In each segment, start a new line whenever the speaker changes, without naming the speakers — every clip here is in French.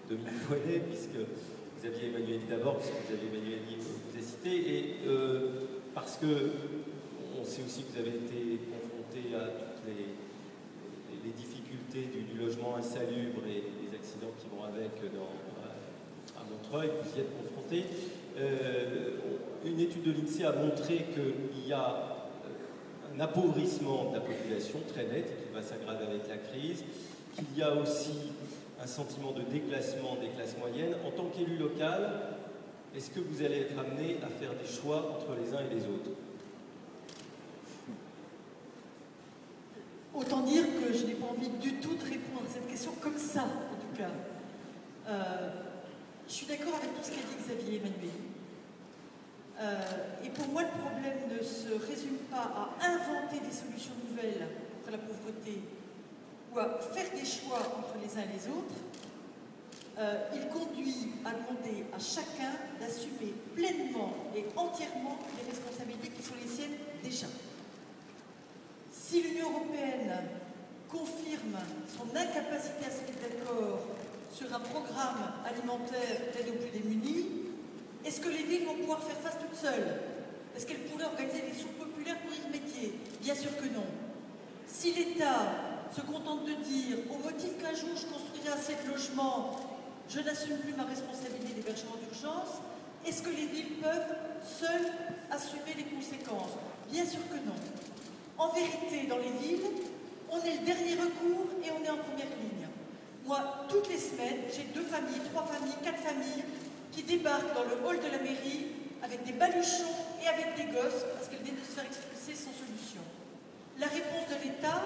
Dominique Voynet, puisque Xavier Emmanuelli d'abord, puisque Xavier Emmanuelli vous a cité, et parce que on sait aussi que vous avez été confronté à toutes les difficultés du logement insalubre et les accidents qui vont avec à Montreuil, vous y êtes confronté. Une étude de l'INSEE a montré qu'il y a un appauvrissement de la population très net et qui va s'aggraver avec la crise, qu'il y a aussi un sentiment de déclassement des classes moyennes. En tant qu'élu local, est-ce que vous allez être amené à faire des choix entre les uns et les autres?
Autant dire que je n'ai pas envie du tout de répondre à cette question comme ça, en tout cas. Je suis d'accord avec tout ce qu'a dit Xavier Emmanuelli. Et pour moi, le problème ne se résume pas à inventer des solutions nouvelles contre la pauvreté ou à faire des choix entre les uns et les autres. Il conduit à demander à chacun d'assumer pleinement et entièrement les responsabilités qui sont les siennes déjà. Si l'Union européenne confirme son incapacité à se mettre d'accord sur un programme alimentaire d'aide aux plus démunis, est-ce que les villes vont pouvoir faire face toutes seules? Est-ce qu'elles pourraient organiser des soupes populaires pour y remédier? Bien sûr que non. Si l'État se contente de dire, au motif qu'un jour je construirai assez de logements, je n'assume plus ma responsabilité d'hébergement d'urgence, est-ce que les villes peuvent seules assumer les conséquences? Bien sûr que non. En vérité, dans les villes, on est le dernier recours et on est en première ligne. Moi, toutes les semaines, j'ai 2 familles, 3 familles, 4 familles qui débarquent dans le hall de la mairie avec des baluchons et avec des gosses parce qu'elles viennent de se faire expulser sans solution. La réponse de l'État,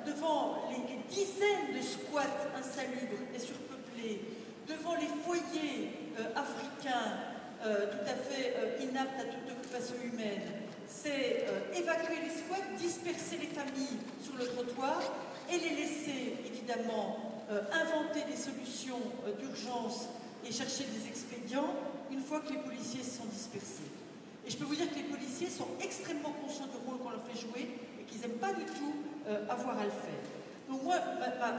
devant les dizaines de squats insalubres et surpeuplés, devant les foyers africains tout à fait inaptes à toute occupation humaine, c'est évacuer les squats, disperser les familles sur le trottoir et les laisser évidemment inventer des solutions d'urgence et chercher des expédients une fois que les policiers se sont dispersés. Et je peux vous dire que les policiers sont extrêmement conscients du rôle qu'on leur fait jouer et qu'ils n'aiment pas du tout avoir à le faire. Donc moi,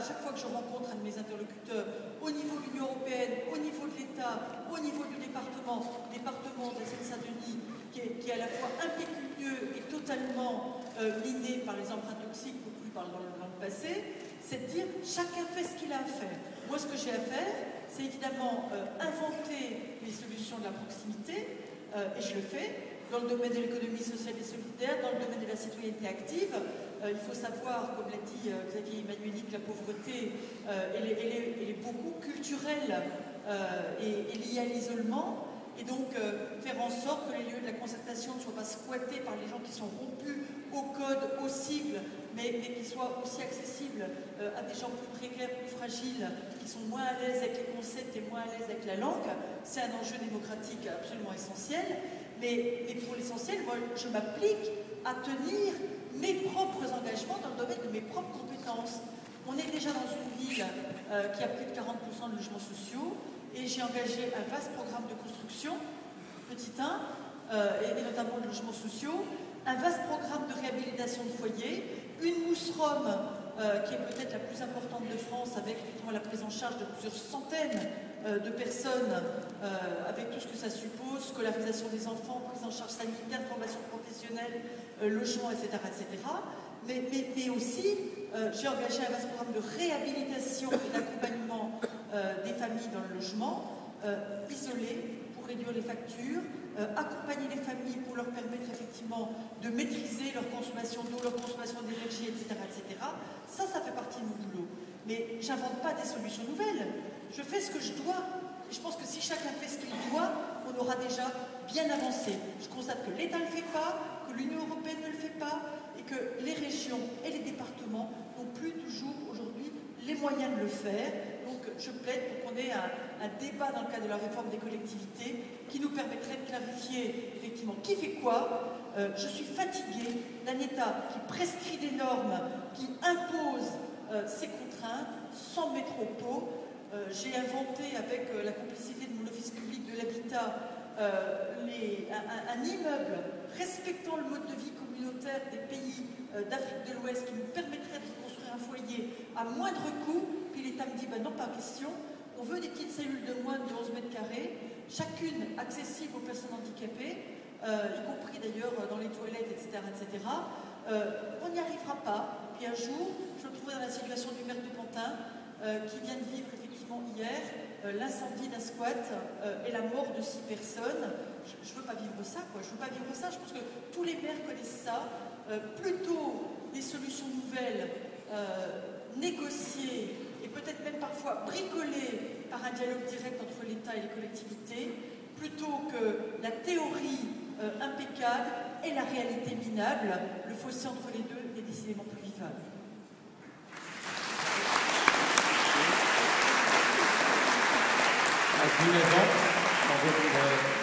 chaque fois que je rencontre un de mes interlocuteurs au niveau de l'Union européenne, au niveau de l'État, au niveau du département de la Seine-Saint-Denis, qui est à la fois impécunieux et totalement miné par les emprunts toxiques ou plus dans le passé, c'est de dire chacun fait ce qu'il a à faire. Moi, ce que j'ai à faire, c'est évidemment inventer les solutions de la proximité, et je le fais dans le domaine de l'économie sociale et solidaire, dans le domaine de la citoyenneté active. Il faut savoir, comme l'a dit Xavier Emmanuelli, que la pauvreté, elle est beaucoup culturelle et liée à l'isolement. Et donc, faire en sorte que les lieux de la concertation ne soient pas squattés par les gens qui sont rompus au code, aux sigles, mais qui soient aussi accessibles à des gens plus précaires, plus fragiles, qui sont moins à l'aise avec les concepts et moins à l'aise avec la langue. C'est un enjeu démocratique absolument essentiel. Mais pour l'essentiel, moi, je m'applique à tenir mes propres engagements dans le domaine de mes propres compétences. On est déjà dans une ville qui a plus de 40% de logements sociaux. Et j'ai engagé un vaste programme de construction, petit 1, et notamment de logements sociaux, un vaste programme de réhabilitation de foyers, une mousse Rome qui est peut-être la plus importante de France, avec effectivement la prise en charge de plusieurs centaines de personnes, avec tout ce que ça suppose, scolarisation des enfants, prise en charge sanitaire, formation professionnelle, logement, etc. etc. Mais aussi, j'ai engagé un vaste programme de réhabilitation et d'accompagnement des familles dans le logement, isolées pour réduire les factures, accompagner les familles pour leur permettre effectivement de maîtriser leur consommation d'eau, leur consommation d'énergie, etc., etc. Ça fait partie de mon boulot. Mais je n'invente pas des solutions nouvelles. Je fais ce que je dois. Et je pense que si chacun fait ce qu'il doit, on aura déjà bien avancé. Je constate que l'État ne le fait pas, que l'Union européenne ne le fait pas, et que les régions et les départements n'ont plus toujours aujourd'hui les moyens de le faire. Donc je plaide pour qu'on ait un débat dans le cadre de la réforme des collectivités qui nous permettrait de clarifier effectivement qui fait quoi. Je suis fatiguée d'un État qui prescrit des normes, qui impose ses contraintes sans mettre au pot. J'ai inventé avec la complicité de mon office public de l'habitat un immeuble respectant le mode de vie communautaire des pays d'Afrique de l'Ouest qui nous permettrait de construire un foyer à moindre coût. Puis l'État me dit non, pas question, On veut des petites cellules de moins de 11 mètres carrés, chacune accessible aux personnes handicapées, y compris d'ailleurs dans les toilettes, etc. etc. On n'y arrivera pas. Puis un jour, je me trouvais dans la situation du maire de Pantin, qui vient de vivre effectivement hier l'incendie d'un squat et la mort de 6 personnes. Je ne veux pas vivre ça, quoi. Je veux pas vivre ça. Je pense que tous les maires connaissent ça. Plutôt des solutions nouvelles, négociées et peut-être même parfois bricolées par un dialogue direct entre l'État et les collectivités, plutôt que la théorie impeccable et la réalité minable. Le fossé entre les deux est décidément plus vivable.
À 19 ans, dans votre